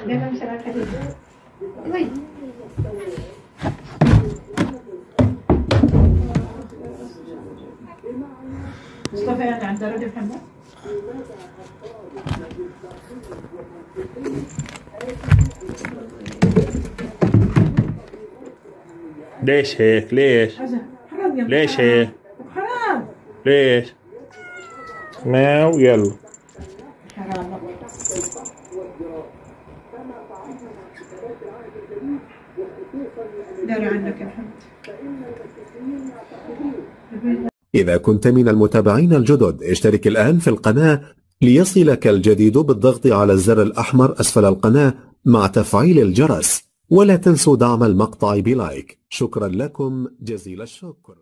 لما مش راح خليه وي مصطفى يعني عند رجل محمد ليش هيك؟ ليش؟ ليش هيك؟ حرام ليش؟ ماو يلا حرام داري عنك يا محمد. إذا كنت من المتابعين الجدد اشترك الآن في القناة ليصلك الجديد بالضغط على الزر الأحمر أسفل القناة مع تفعيل الجرس، ولا تنسوا دعم المقطع بلايك. شكرا لكم جزيل الشكر.